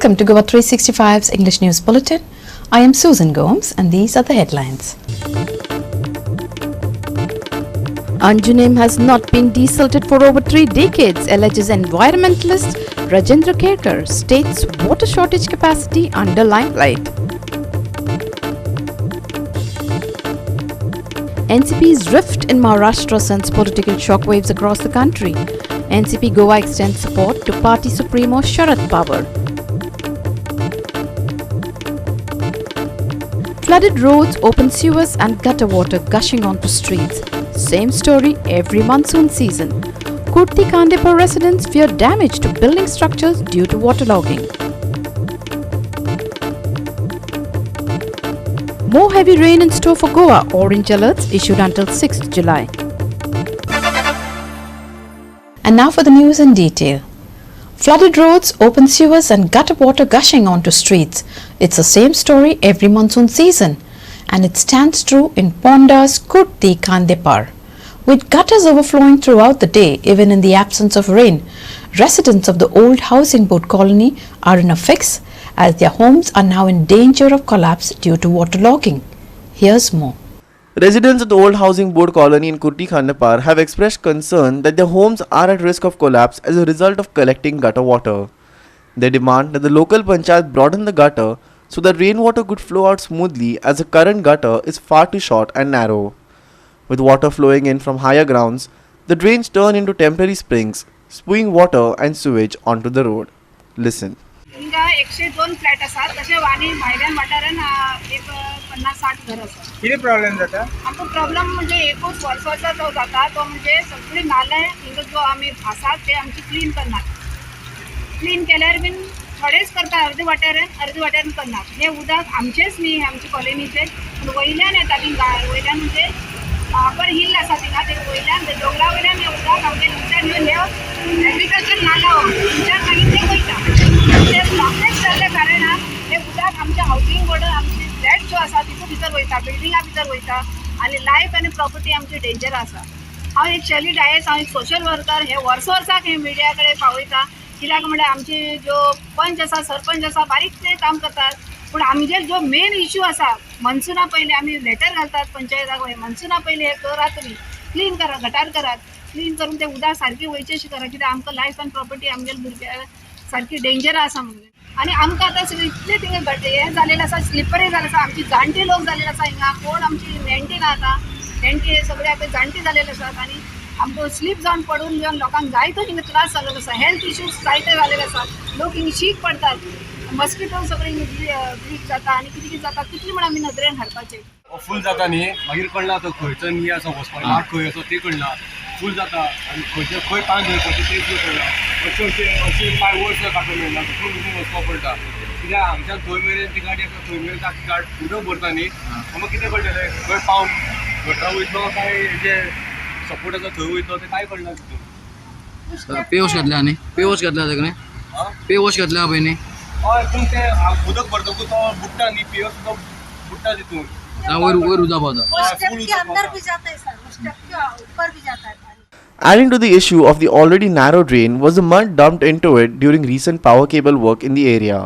Welcome to GOA365's English News Bulletin. I am Susan Gomes and these are the headlines. Anjunem has not been desalted for over 3 decades, alleges environmentalist Rajendra Kerkar, states water shortage capacity under limelight. NCP's rift in Maharashtra sends political shockwaves across the country. NCP Goa extends support to party supremo Sharad Pawar. Flooded roads, open sewers and gutter water gushing onto streets. Same story every monsoon season. Kurti Kandepur residents fear damage to building structures due to waterlogging. More heavy rain in store for Goa. Orange alerts issued until 6th July. And now for the news in detail. Flooded roads, open sewers and gutter water gushing onto streets. It's the same story every monsoon season. And it stands true in Ponda's Kurti Kandepur. With gutters overflowing throughout the day, even in the absence of rain, residents of the old housing board colony are in a fix as their homes are now in danger of collapse due to waterlogging. Here's more. Residents of the old housing board colony in Kurti Kandepur have expressed concern that their homes are at risk of collapse as a result of collecting gutter water. They demand that the local panchayat broaden the gutter so that rainwater could flow out smoothly as the current gutter is far too short and narrow. With water flowing in from higher grounds, the drains turn into temporary springs, spewing water and sewage onto the road. Listen. हिंगा 102 flat असतात तसे वाणी भायल्यान वाठारान एक 50-60 घर असतात. किती problem जाता? आमचो प्रॉब्लेम म्हणजे एकूच वर्साचा जो जाता तो म्हणजे सगळी नाले हिंगा जो आम्ही आसात ते आमची क्लीन करनात. क्लीन केल्यार बीन थोडेच करता अर्धे वाट्यान करनात. हे उदक आमचेच न्ही आमची कॉलनीचे पण वयल्यान येता थिंगा वयल्यान म्हणजे अपर हिल आसा थिंगा ते वयल्यान डोंगरा वयल्यान हे उदक आमचे नुकसान घेवन हे एग्रीकल्चर नाला तुमच्या मागीर ते वयता. ते ब्लॉकेज जाल्ल्या कारणान हे उदक आमच्या हावसिंग बोर्ड आमची फ्लॅट जो आसा तितून भितर वयता बिल्डिंगा भितर वयता आनी लायफ आनी प्रॉपर्टी आमची डेंजर आसा. हांव एक शैली डायस हांव एक सोशल वर्कर हे वर्साक हे मिडिया कडेन पावयता कित्याक म्हळ्यार आमचे जो पंच आसा सरपंच आसा बारीक ते काम करतात पूण आमचे जो मेन इश्यू आसा मनसुना पयलीं आमी लेटर घालतात पंचायताक मनसुना पयलीं हे करात तुमी क्लीन करा गटार करात क्लीन करून ते उदक सारकें वयचेशें करा कित्याक आमकां लायफ आनी प्रॉपर्टी आमच्या भुरग्यां सारकी डेंजर आसा म्हणून आनी आमकां आतां इतलें थिंगा हें जालेलें आसा स्लिपरी जालें आसा आमची जाणटी लोक जालेले आसा हिंगा कोण आमची नेण्टी ना आतां नेण्टी सगळे आतां जाणटी जालेले आसात आनी आमकां स्लीप जावन पडून घेवन लोकांक जायतो हिंगा त्रास जाल्लो आसा हेल्थ इश्यूज जायते जालेले आसात लोक हिंगा शीक पडतात मस्किटो सगळे ब्लीच जाता आनी कितें कितें जाता कितलें म्हण आमी नदरेन हाडपाचें फूल जाता न्ही मागीर कळना तो खंयचो न्ही असो वचपाक मार्ग खंय असो ते कळना फूल जाता आनी खंयचे खंय पांय धरपाचें तेच कळना अशें पांय वयर काडूंक मेळना फूल उदक वचपाक पडटा कित्याक आमच्या थंय मेरेन ती गाडी आसा थंय मेरेन ताकी गाडी उदक भरता न्ही आमकां कितें कळटलें खंय पावस घट्टा वयतलो काय हेजे सपोर्ट आसा थंय वयतलो तें कांय कळना तितून पे वॉश घातल्या न्ही पे वॉश घातल्या सगळें पे वॉश घातल्या पळय न्ही हय पूण तें उदक भरतकूच तो बुडटा न्ही पियो सुद्दां बुडटा तितून वयर उदक पावता. Adding to the issue of the already narrow drain was the mud dumped into it during recent power cable work in the area.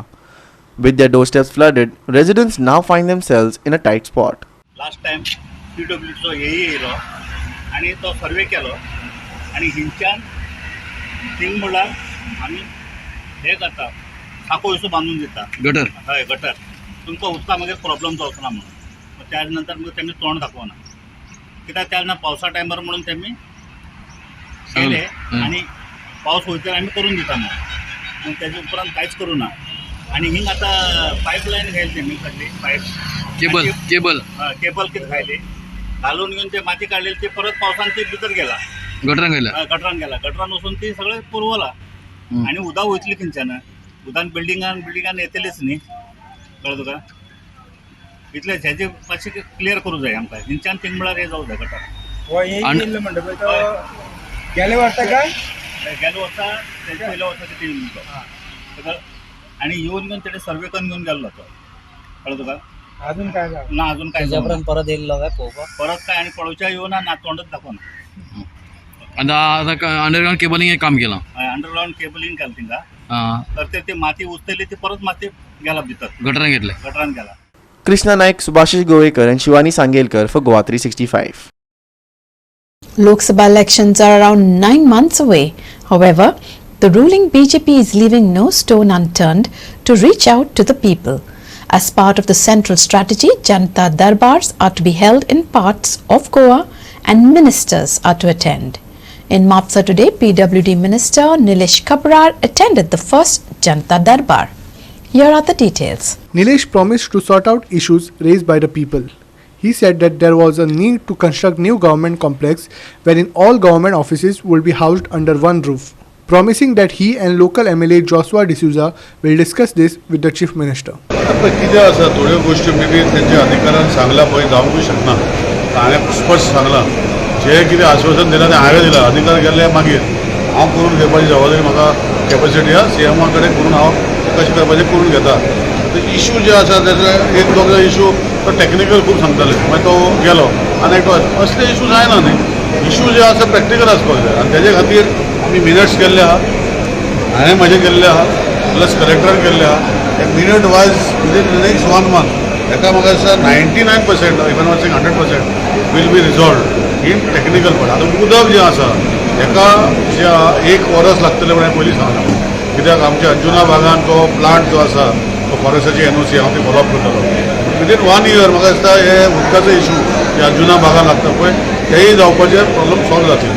With their doorsteps flooded, residents now find themselves in a tight spot. Last time PWCचो येयलो आनी तो सर्वे केलो आनी हिंच्यान thing म्हणल्यार आमी हे करता साकोळसो बांदून दिता गटर हय गटर तुमकां उदका मागीर प्रॉब्लम जावचो ना म्हणून त्या नंतर मग त्यांनी तोंड दाखवना कित्याक त्या पावसा टायमार म्हणून त्यांनी केले आणि पावस वयतर आमी करून दिता म्हणून तेजे उपरांत कांयच करूं ना आनी हिंग आतां पायपलायन घायली तेमी काडली पायप केबल कितें घायली घालून घेवन ते माती काडलेली ते परत पावसान ते भितर गेला गटरान गेला गटरान वचून ती सगळें पुरवला आनी उदक वयतली खंयच्यान उदकान बिल्डिंगान येतलीच न्ही कळ्ळें तुका इतलेंच हेजे मातशें क्लियर करूं जाय आमकां हिंच्यान थिंग म्हळ्यार हे जावं जाय गटार म्हणटा तो गेले वर्सा काय गेल्या वर्सा तेजे पयल्या वर्सा ते येवन तो आनी येवन घेवन तेणे सर्वे करून घेवन गेल्लो तो कळ्ळें तुका अजून काय झालं ना अजून काय परत येयल्लो काय पळोवपाक परत काय आनी पळोवच्या येवना ना तोंडच दाखोवना अंडरग्राउंड केबलिंग काम केलां अंडरग्राउंड केबलिंग केलें थिंगा तर ते माती उचलली ती परत माती गेला भितर गटरान घेतले. गटरान गेला. Krishna Naik, Subhashish Govekar and Shivani Sangelkar for GOA365. Lok Sabha elections are around 9 months away. However, the ruling BJP is leaving no stone unturned to reach out to the people. As part of the central strategy, Janta Darbars are to be held in parts of Goa and ministers are to attend. In Mapsa today, PWD Minister Nilesh Kabrar attended the first Janta Darbar. Here are the details. Nilesh promised to sort out issues raised by the people. He said that there was a need to construct new government complex wherein all government offices will be housed under one roof, promising that he and local MLA Joshua D'Souza will discuss this with the Chief Minister. कितें आसा थोड्यो गोश्टी maybe तेंच्या अधिकाऱ्यान सांगला पळय जावंकूय शकना. हांवें स्पश्ट सांगलां जे कितें आश्वासन दिलां तें हांवें दिलां. अधिकार गेले मागीर हांव करून घेवपाची जबाबदारी म्हाका कॅपॅसिटी आहा. CM कडेन करून हांव कशें करपाचें करून घेता. इशू जे आसा तेजो एक दोन इशू तो टॅक्निकल खूब सांगताले मागीर तो गेलो आनी एकटो असले इशू जायना न्ही. इशू जे आसा प्रॅक्टिकल आसपाक जाय आनी तेजे खातीर आमी मिनट्स केल्ले आहा. हांवें म्हाजे केल्ले आहा प्लस कलेक्टरान केल्ले आहा. Minute wise within the next 1 month हेका म्हाका दिसता 99% even was 100% will be resolved in technical part. आतां उदक जें आसा हेका जे 1 वर्स लागतलें म्हणून पयलीं सांगलां. कित्याक आमच्या अंजुना भागान तो प्लांट जो आसा तो फॉरेस्टाची NOC हांव ती फॉलोअप करतलो. विदीन 1 year म्हाका दिसता हे उदकाचो इशू जे अंजुना भागान लागता पळय तेय जावपाचे प्रॉब्लम सॉल्व जातले.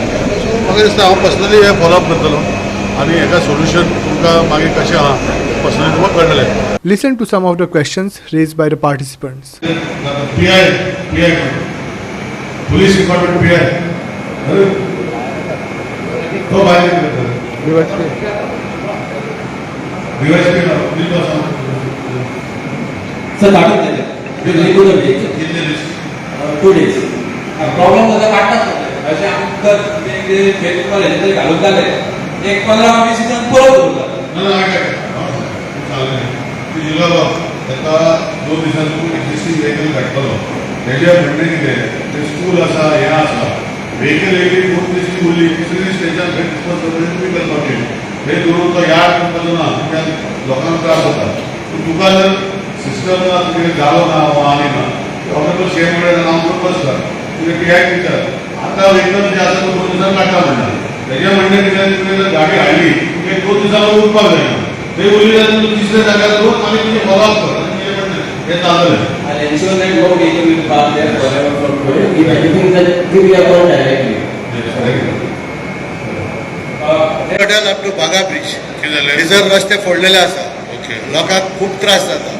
म्हाका दिसता हांव पर्सनली हे फॉलोअप करतलो आनी हेका सोल्युशन तुमकां मागीर कशें आहा पर्सनली तुमकां कळटलें. Listen to some of the questions raised by the participants. PI police department PI तो बाहेर Sir, काढून दिले. You regular days. 2 days. Problem होता काढतात असे आमचं ते फेस्टिवल आहे ते घालून झाले. एक 15-20 दिवसांनी परत होतं. ताका 2 दिसांचो एक्झिस्टींग व्हेकल काडटलो. तेजे म्हणणें कितें ते स्कूल आसा हें आसा व्हेकल एक 2 दीस उरली तिसरे स्टेजान डिस्पोज करपाक हे करून तो यार्ड करपाचो ना कित्याक लोकांक त्रास जाता. तुका जर सिस्टम कितें जालो ना वा आनी ना ऑनरेबल CM कडेन हांव करपाक आसता तुवें PI विचार आतां व्हेकल जे आसा तो 2 दिसान काडटा म्हणटा. तेजें म्हणणें कितें तुवें जर गाडी हाडली तुवें 2 दिसान उरपाक जायना. ते उरली जाल्यार तूं तिसऱ्या जाग्यार दवर आनी तुजें फॉलोअप कर आनी कितें म्हणटा हें जातलें. And ensure that no vehicle will pass there forever from today. If anything that give you account directly. Hotel up to Baga bridge reserve रस्ते फोडलेले आसा. लोकांक खूब त्रास जाता.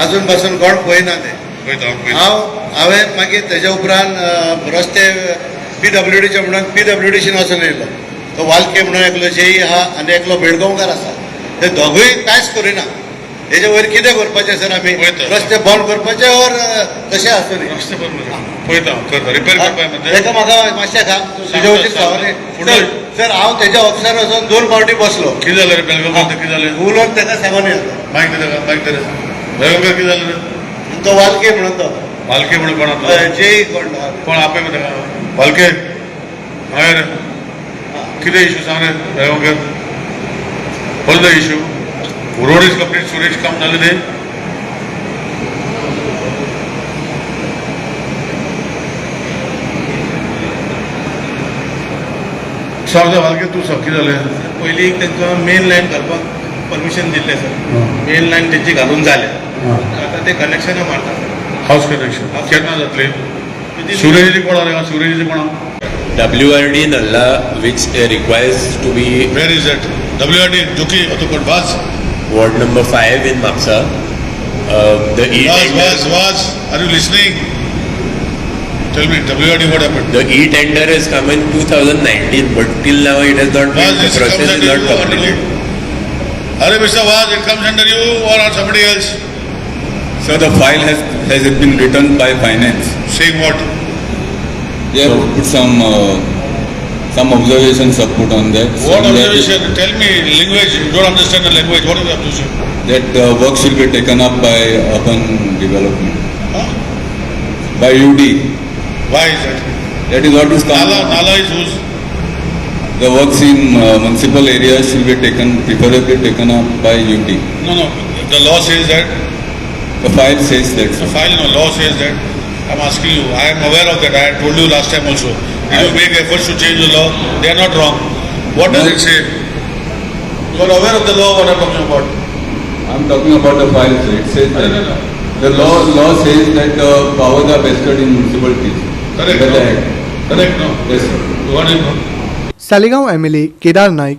अजून पासून कोण पळयना ते. हांवें मागीर तेज्या उपरांत रस्ते PWDचे म्हणून PWDशीन वचून येयलो. तो वालके म्हणून एकलो जेई आहा आनी एकलो बेळगांवकार आसा. ते दोगूय कांयच करिना. हेजे वयर कितें करपाचें सर आमी रस्ते बंद करपाचे और कशें आसूं न्ही. रस्ते पळयता करता रिपेर करपाक तेका म्हाका मातशें तुजे वतीन सांगले सर हांव तेज्या ऑफिसार वचून 2 फावटी बसलो. कितें जालें रे बेळगांवकार कितें जालें उलोवन तेका सांगून येता. मागीर कितें बेळगांवकार कितें जालें रे तो वालके म्हणून तो वालके म्हणून कोण जेई कोण आपय तेका वालके हय रे कितें इशू सांग रे Belgaonkar. What the issue road is complete Suresh काम जालें तें सांग वालके तूं सांग कितें जालें. पयलीं तांकां मेन लायन घालपाक परमिशन दिल्लें सर. मेन लायन तेंची घालून जालें. आतां ते कनेक्शनां मारतात. हाऊस कनेक्शन केन्ना जातलें. सुरेजी कोण आहा सुरेजी कोण WRD Nalla, which requires to be. Where is that? WRD Duki Otukot Vaz. Ward number 5 in Mapsa. The Vaz. Are you listening? Tell me, WRD what happened? The e-tender has come in 2019, but till now it has not been. The process is not completed. Are Mr. Vaz, it comes under you or somebody else? So the file has been written by finance. Saying what? They have put some observations are put on that. What observation? Tell me language. You don't understand the language. What is the observation? That work should be taken up by urban development. Huh? By UD. Why is that? That is what is called. Nala is whose? the works in municipal areas should be preferably taken up by UT. No, the law says that. The file says that. The file, law says that. I'm asking you, I am aware of that. I had told you last time also. Did you make efforts to change the law? They are not wrong. What does it say? You are aware of the law, what I'm talking about? I'm talking about the file. It says that. The law says that the powers are vested in municipalities. Correct. By the No? act. Correct, no? Yes, sir. What do you know? Saligaon MLA Kedar Naik,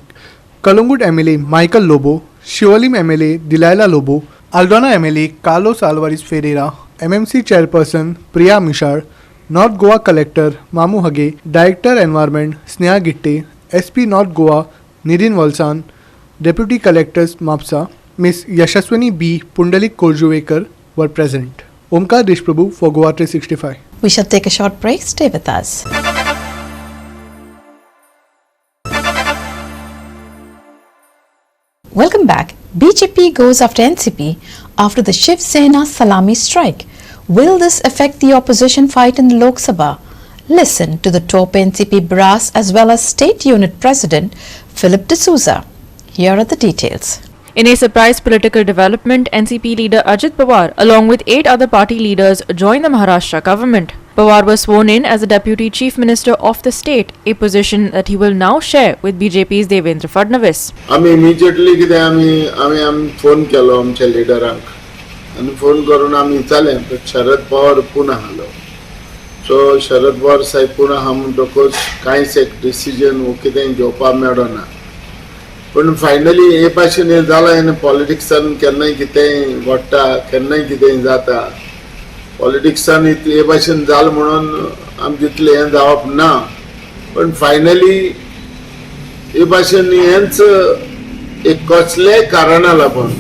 Kalangud MLA Michael Lobo, Shivalim MLA Delilah Lobo, Aldana MLA Carlos Alvarez Ferreira, MMC Chairperson Priya Mishar, North Goa Collector Mamu Hage, Director Environment Sneha Gitte, SP North Goa Nidin Valsan, Deputy Collectors Mapsa, Miss Yashaswini B. Pundalik Korjuvekar were present. Omkar Deshprabhu for GOA365. We shall take a short break. Stay with us. Welcome back. BJP goes after NCP after the Shiv Sena Salami strike. Will this affect the opposition fight in the Lok Sabha? Listen to the top NCP brass as well as State Unit President Philip D'Souza. Here are the details. In a surprise political development, NCP leader Ajit Pawar, along with 8 other party leaders, joined the Maharashtra government. Pawar was sworn in as the Deputy Chief Minister of the state, a position that he will now share with BJP's Devendra Fadnavis. आम्ही immediately कितें आम्ही phone केलो आमच्या लिडरांक आनी phone करून आम्ही विचारलें but Sharad Pawar Pune आलो सो शरद पवार साहेब पुणे आहा म्हणटकच कांयच एक डिसिजन वो कितें घेवपाक मेळना पण फायनली हे भाशेन हें जालां आनी पॉलिटिक्सान केन्नाय कितें घडटा केन्नाय कितें जाता पॉलिटिक्सान हे भाशेन जालें म्हणून आमी जितलें हें जावप ना पण फायनली हे भाशेन हेंच एक कसलेय कारणा लागून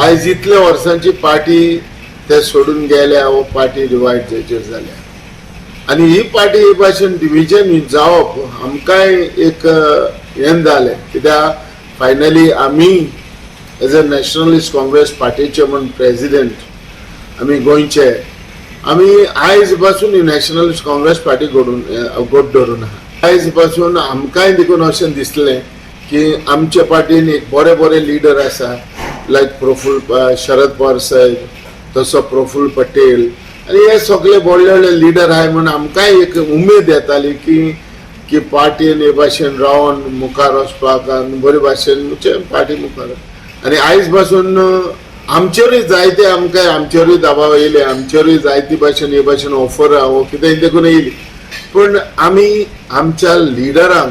आयज इतल्या वर्सांची पार्टी ते सोडून गेल्या वो पार्टी डिवायड जाल्या आनी ही पार्टी हे भाशेन डिविजन जावप आमकांय एक हें जालें कित्याक फायनली आमी एज अ नॅशनलिस्ट काँग्रेस पार्टीचे म्हण प्रेसिडेंट आमी गोंयचे आमी आयज पासून ही नॅशनलिस्ट काँग्रेस पार्टी गोड धरून आहा आयज पासून आमकांय देखून अशें दिसलें की आमच्या पार्टीन एक बरे लिडर आसा लायक प्रफुल्ल शरद पवार साहेब तसो प्रफुल्ल पटेल आनी हे सगळे व्हडले लिडर आहाय म्हूण आमकांय एक उमेद येताली की पार्टीन हे भाशेन रावन मुखार वचपाक आनी बरे भाशेन पार्टी मुखार आनी आयज पासून आमचेरूय जायते आमचेरूय दबाव येयले आमचेरूय जायती भाशेन हे भाशेन ऑफर वो कितें देखून येयली पण आमी आमच्या लिडरांक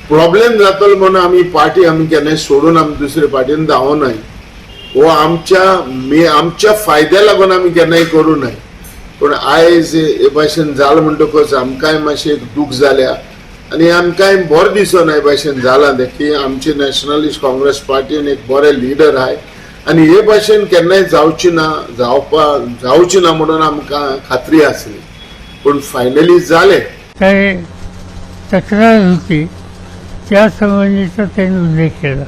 प्रॉब्लेम जातलो म्हणून आमी पार्टी आमी केन्नाय सोडून आमी दुसरे पार्टीन धांवो नाय वो आमच्या फायद्या लागून आमी केन्नाय करूं नाय पण आयज हे भाशेन जालें म्हणटकच आमकांय मातशें एक दूख जाल्या आनी आमकांय बरें दिसना हे भाशेन जालां तें की आमची नॅशनलिस्ट काँग्रेस पार्टीन एक बरे लिडर आहाय आनी हे भाशेन केन्नाय जावची ना म्हणून आमकां खात्री आसली पण फायनली जालें काही तक्रार होती त्या संबंधीचा त्यांनी उल्लेख केला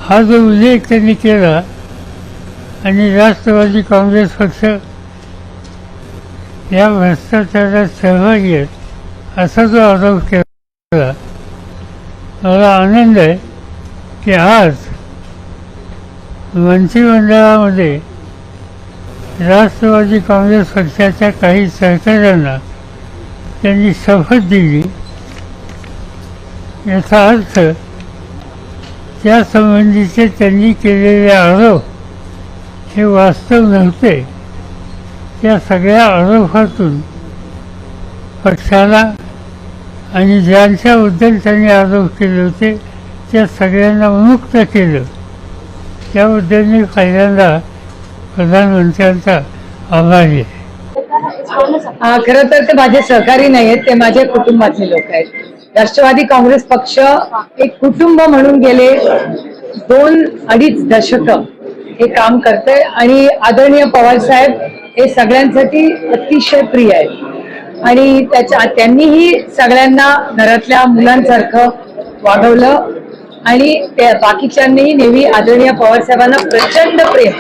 हा जो उल्लेख त्यांनी केला आणि राष्ट्रवादी काँग्रेस पक्ष या भ्रष्टाचारात सहभागी आहेत असा जो आरोप केला मला आनंद आहे की आज मंत्रिमंडळामध्ये राष्ट्रवादी काँग्रेस पक्षाच्या काही सहकाऱ्यांना त्यांनी शपथ दिली याचा अर्थ त्या संबंधीचे त्यांनी केलेले आरोप हे वास्तव नव्हते त्या सगळ्या आरोपातून पक्षाला आणि ज्यांच्याबद्दल त्यांनी आरोप केले होते त्या सगळ्यांना मुक्त केलं त्याबद्दल मी पहिल्यांदा प्रधानमंत्र्यांचा आभारी आहे खरं तर ते माझे सहकारी नाही आहेत ते माझ्या कुटुंबातले लोक आहेत राष्ट्रवादी काँग्रेस पक्ष एक कुटुंब म्हणून गेले 2-2.5 दशक हे काम करते आणि आदरणीय पवार साहेब हे सगळ्यांसाठी अतिशय प्रिय आहेत आणि त्यांनीही सगळ्यांना घरातल्या मुलांसारखं वागवलं आणि त्या बाकीच्यांनीही नेहमी आदरणीय पवार साहेबांना प्रचंड प्रेम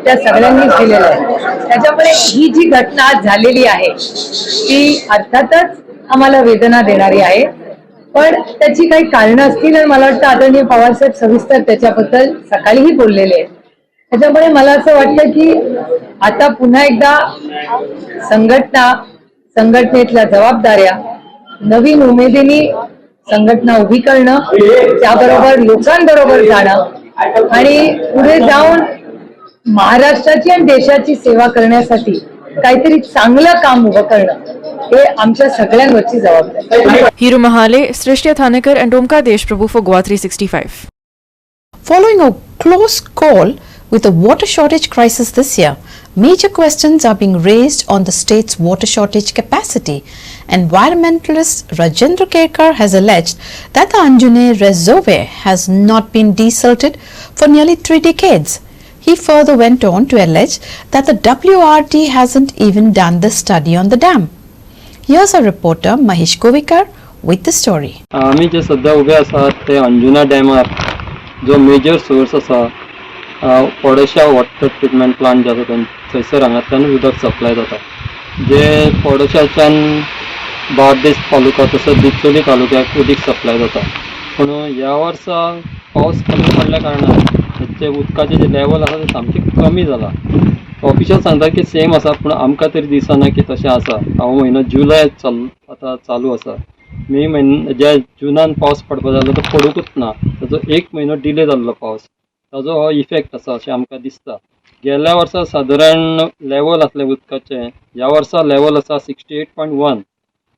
त्या सगळ्यांनी केलेलं आहे. त्याच्यामुळे ही जी घटना आज झालेली आहे ती अर्थातच आम्हाला वेदना देणारी आहे, पण त्याची काही कारणं असतील आणि मला वाटतं आदरणीय पवारसाहेब सविस्तर त्याच्याबद्दल सकाळीही बोललेले आहेत. त्याच्यामुळे मला असं वाटतं की आता पुन्हा एकदा संघटनेतल्या जबाबदाऱ्या नवीन उमेदीने संघटना उभी करणं, त्याबरोबर लोकांबरोबर जाणं आणि पुढे जाऊन महाराष्ट्राची आणि देशाची सेवा करण्यासाठी काहीतरी चांगलं काम उभं करणं हे आमच्या सगळ्यांवरची जबाबदारी आहे. Hiru Mahale, Srishti Thanekar and Omkar Deshprabhu for GOA365. Following a close call with a water shortage crisis this year, major questions are being raised on the state's water shortage capacity. Environmentalist Rajendra Kerkar has alleged that the Anjane reservoir has not been desilted for nearly 3 decades. He further went on to allege that the WRD hasn't even done the study on the dam. Here's our reporter Mahesh Kovikar with the story. आम्ही जे सध्या उभे आसात ते अंजुना डॅमार जो major source आसा फोडेशा water treatment plant जो आसा थंयसर हांगांतल्यान उदक सप्लाय जाता, जे फोडेशाच्यान बार्देस तालुका तसोच दिचोली तालुक्याक उदीक सप्लाय जाता. पूण ह्या वर्सा पावस कमी पडल्या कारणान हेचे उदकाचे जे लेवल आसा ते सामके कमी जाला. ऑफिशियल सांगता की सेम आसा, पूण आमकां तरी दिसना की तशें आसा. हो म्हयनो जुलय आतां चालू आसा. मे म्हयने जे जुनान पावस पडपाक जालो तो पडूकच ना, ताजो 1 म्हयनो डिले जाल्लो पावस, ताजो हो इफेक्ट आसा अशें आमकां दिसता. गेल्या वर्सा सादारण लेवल आसले उदकाचे, ह्या वर्सा लेवल आसा 68.1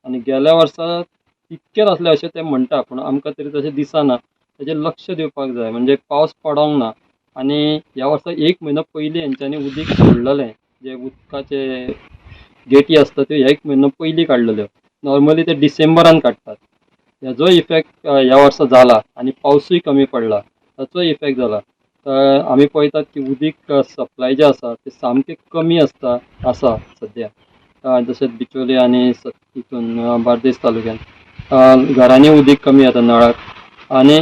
आनी गेल्या वर्सा तितकेच आसले अशें ते म्हणटा, पूण आमकां तरी तशें दिसना. ताजेर लक्ष दिवपाक जाय, म्हणजे पावस पडोंक ना. आनी ह्या वर्सा 1 म्हयनो पयलीं हेंच्यांनी उदीक सोडलेलें, जे उदकाचे गेटी आसता त्यो 1 म्हयनो पयलीं काडलेल्यो. नॉर्मली ते डिसेंबरान काडटात. हेजो इफेक्ट ह्या वर्सा जाला आनी पावसूय कमी पडला, ताचो इफेक्ट जाला. आमी पळयतात की उदीक सप्लाय जे आसा ते सामके कमी आसा सद्या, जशें बिचोली आनी हितून बार्देस तालुक्यान घरांनी उदीक कमी येता नळाक, आनी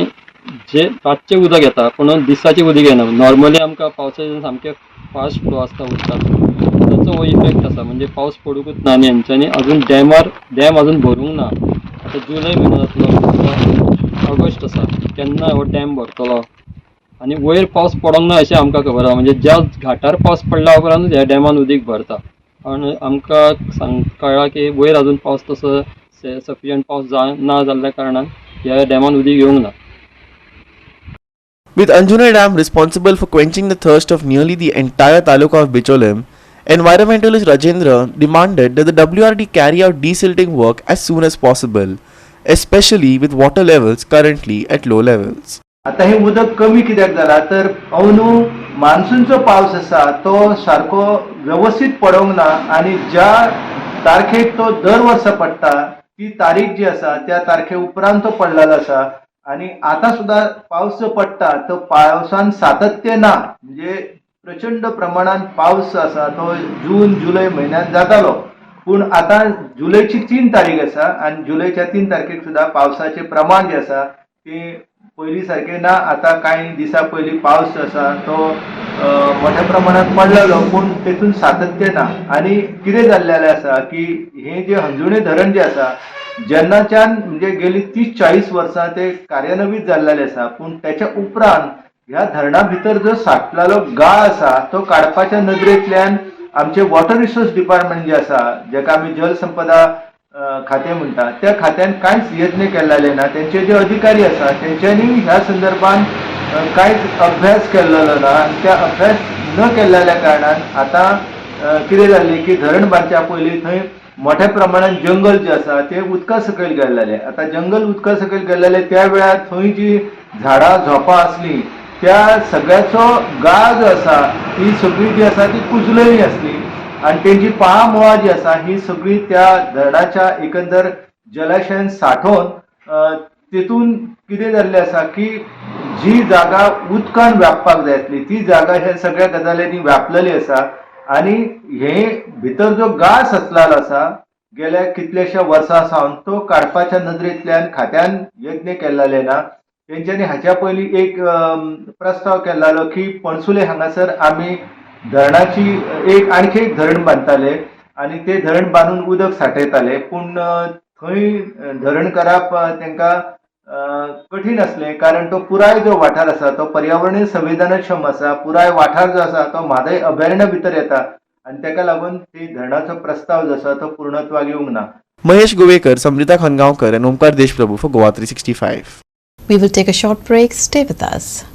जे रातचें उदक येता पूण दिसाचें उदीक येना. नॉर्मली आमकां पावसाचें सामकें फास्ट फ्लो आसता उदकाचो, ताचो हो इफेक्ट आसा. म्हणजे पावस पडूकच ना आनी हेंच्यांनी अजून डॅम अजून भरूंक ना. आतां जुलय म्हयनो जातलो, ऑगस्ट आसा, केन्ना हो डॅम भरतलो आनी वयर पावस पडोंक ना अशें आमकां खबर आसा. म्हणजे ज्या घाटार पावस पडल्या उपरांतूच ह्या डॅमान उदीक भरता. आनी आमकां कळ्ळां की वयर अजून पावस तसो सफिशियंट पावस ना जाल्ल्या कारणान ह्या डॅमान उदीक येवंक ना. With Anjuna Dam responsible for quenching the thirst of nearly the entire taluka of Bicholim, environmentalist Rajendra demanded that the WRD carry out desilting work as soon as possible, especially with water levels currently at low levels. आता हे उदक कमी कित्याक जाला तर अंदू मान्सूनचो पावस आसा तो सारको व्यवस्थित पडोंक ना आनी ज्या तारखेक तो दर वर्सा पडटा ती तारीख जी आसा त्या तारखे उपरांत तो पडलेलो आसा. आणि आता सुद्धा पाऊस जो पडटा तो पावसान सातत्य ना, म्हणजे प्रचंड प्रमाणात पाऊस आसा तो जून जुलय म्हयन्यात जातालो, पूण आता जुलयची 3 तारीख आसा आणि जुलयच्या 3 तारखेक सुद्धा पावसाचे प्रमाण जे आसा ते पयलीं सारखे ना. आता काही दिसा पयलीं पावस आसा तो मोठ्या प्रमाणात पडलेलो, पूण तेतून सातत्य ना. आणि कितें जाल्लेलें आसा की हे जे हंजुणे धरण जे आसा जेन्नाच्यान म्हणजे गेली 30-40 वर्सां ते कार्यान्वीत जाल्लेले आसा, पूण त्याच्या उपरांत ह्या धरणा भितर जो साठलेलो गाळ आसा तो काडपाच्या नदरेंतल्यान आमचे वॉटर रिसोर्स डिपार्टमेंट जे आसा, जेका आमी जलसंपदा खातें म्हणटा, त्या खात्यान कांयच यत्न केल्लेले ना. तेंचे जे अधिकारी आसा तेंच्यांनी ह्या संदर्भात कांयच अभ्यास केल्लो ना. त्या अभ्यास न केल्ल्या कारणान आता कितें जाल्लें की धरण बांदच्या पयलीं थंय मोठ्या प्रमाणात जंगल जे आसा ते उदका सकयल गेल्लेले. आता जंगल उदका सकयल गेल्लेले त्या वेळार थंय जी झाडां झोपां असली त्या सगळ्याचो गाळ जो आसा ती सगळी जी आसा ती कुजलेली असली आणि तेंची पाळां मुळां जी आसा ही सगळी त्या धरणाच्या एकंदर जलाशयान साठोवन तेतून कितें जाल्लें आसा की जी जागा उदकान व्यापपाक जाय आसली ती जागा ह्या सगळ्या गजालींनी व्यापलेली आसा. आणि हे भितर जो गाळ साचलेलो आसा गेल्या कितल्याशा वर्सां सावन तो काडपाच्या नदरेंतल्यान खात्यान यत्न केल्लेले ना. तेंच्यांनी हाच्या पयलीं एक प्रस्ताव केल्लो की पणसुले हांगासर आमी धरणाची आणखी एक धरण बांदताले आनी ते धरण बांदून उदक सांठयताले, पूण थंय धरण करप तांकां कठीण असलें, कारण तो पुराय जो वाठार आसा तो पर्यावरणीय संवेदनक्षम आसा. पुराय वाठार जो आसा तो म्हादय अभयारण्य भितर येता आनी ताका लागून ती धरणाचो प्रस्ताव जो आसा तो पूर्णत्वाक येवंक ना. Mahesh Govekar, Samrita Khangaonkar and Omkar Deshprabhu for Goa 365. We will take a short break. Stay with us.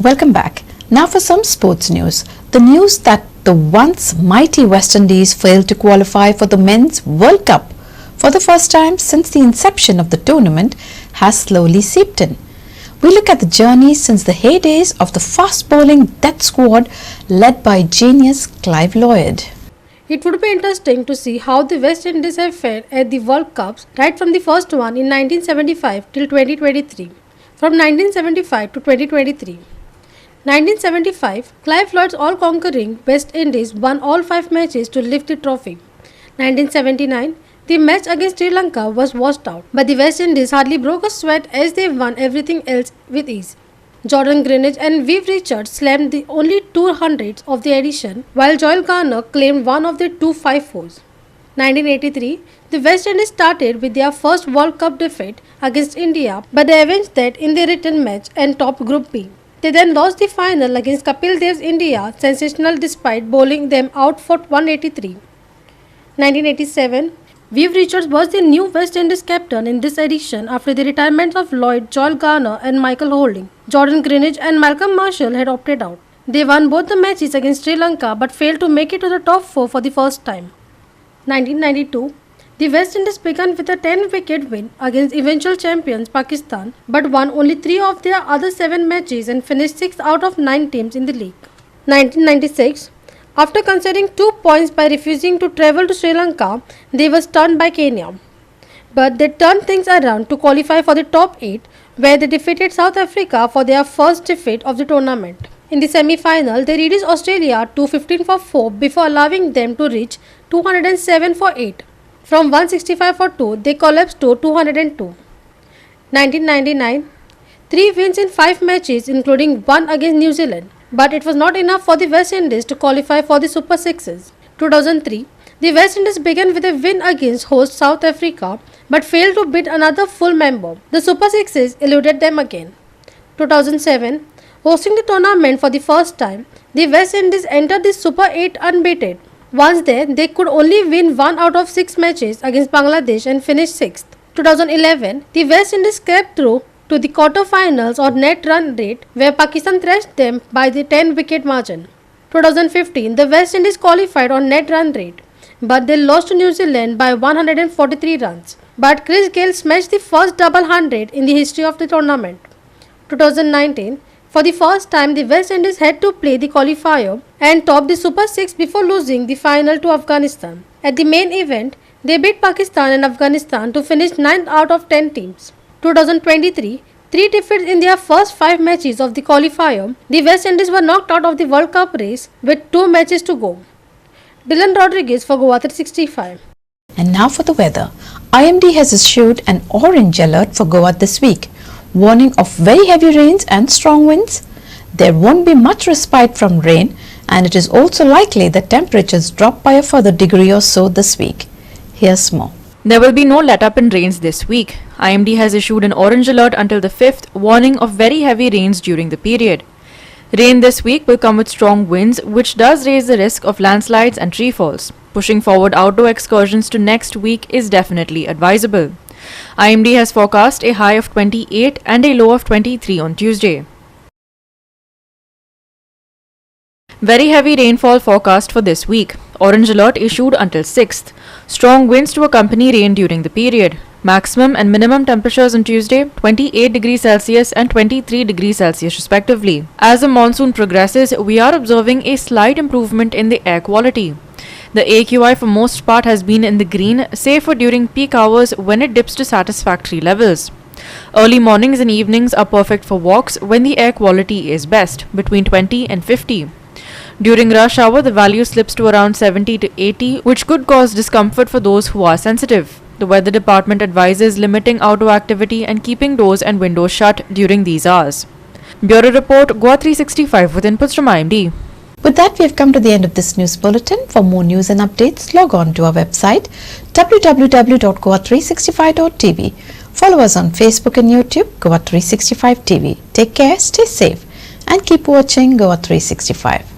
Welcome back. Now for some sports news. The news that the once mighty West Indies failed to qualify for the Men's World Cup for the first time since the inception of the tournament has slowly seeped in. We look at the journey since the heydays of the fast-bowling death squad led by genius Clive Lloyd. It would be interesting to see how the West Indies have fared at the World Cups right from the first one in 1975 till 2023. From 1975 to 2023. 1975, Clive Lloyd's all-conquering West Indies won all 5 matches to lift the trophy. 1979, the match against Sri Lanka was washed out, but the West Indies hardly broke a sweat as they won everything else with ease. Jordan Greenidge and Viv Richards slammed the only 200s of the edition, while Joel Garner claimed one of their 2 5-4s. 1983, the West Indies started with their first World Cup defeat against India, but they avenged that in their return match and topped Group B. They then lost the final against Kapil Dev's India, sensational despite bowling them out for 183. 1987, Viv Richards was the new West Indies captain in this edition after the retirements of Lloyd, Joel Garner and Michael Holding. Jordan Greenidge and Malcolm Marshall had opted out. They won both the matches against Sri Lanka but failed to make it to the top 4 for the first time. 1992, the West Indies began with a 10-wicket win against eventual champions Pakistan but won only 3 of their other 7 matches and finished 6th out of 9 teams in the league. 1996, after conceding 2 points by refusing to travel to Sri Lanka, they were stunned by Kenya. But they turned things around to qualify for the top 8, where they defeated South Africa for their first defeat of the tournament. In the semi-final, they reduced Australia to 15 for 4 before allowing them to reach 207 for 8. From 165 for 2, they collapsed to 202. 1999, 3 wins in 5 matches including 1 against New Zealand. But it was not enough for the West Indies to qualify for the Super Sixes. 2003, the West Indies began with a win against host South Africa but failed to beat another full member. The Super Sixes eluded them again. 2007, hosting the tournament for the first time, the West Indies entered the Super 8 unbeaten. Once there, they could only win 1 out of 6 matches against Bangladesh and finish 6th. 2011, the West Indies scraped through to the quarter-finals on net run rate, where Pakistan thrashed them by the 10-wicket margin. 2015, the West Indies qualified on net run rate, but they lost to New Zealand by 143 runs. But Chris Gayle smashed the first double 100 in the history of the tournament. 2019, for the first time, the West Indies had to play the qualifier and top the Super 6 before losing the final to Afghanistan. At the main event, they beat Pakistan and Afghanistan to finish 9th out of 10 teams. 2023, 3 defeats in their first 5 matches of the qualifier, the West Indies were knocked out of the World Cup race with 2 matches to go. Dylan Rodriguez for Goa 365. And now for the weather. IMD has issued an orange alert for Goa this week, warning of very heavy rains and strong winds. There won't be much respite from rain, and it is also likely that temperatures drop by a further degree or so this week. Here's more. There will be no let-up in rains this week. IMD has issued an orange alert until the 5th, warning of very heavy rains during the period. Rain this week will come with strong winds, which does raise the risk of landslides and tree falls. Pushing forward outdoor excursions to next week is definitely advisable. IMD has forecast a high of 28 and a low of 23 on Tuesday. Very heavy rainfall forecast for this week. Orange alert issued until 6th. Strong winds to accompany rain during the period. Maximum and minimum temperatures on Tuesday 28 degrees Celsius and 23 degrees Celsius respectively. As the monsoon progresses, we are observing a slight improvement in the air quality. The AQI for most part has been in the green, save for during peak hours when it dips to satisfactory levels. Early mornings and evenings are perfect for walks when the air quality is best, between 20 and 50. During rush hour, the value slips to around 70 to 80, which could cause discomfort for those who are sensitive. The weather department advises limiting outdoor activity and keeping doors and windows shut during these hours. Bureau Report, GOA365 with inputs from IMD. With that, we have come to the end of this news bulletin. For more news and updates, log on to our website www.goa365.tv. Follow us on Facebook and YouTube, Goa365 TV. Take care, stay safe, and keep watching Goa365.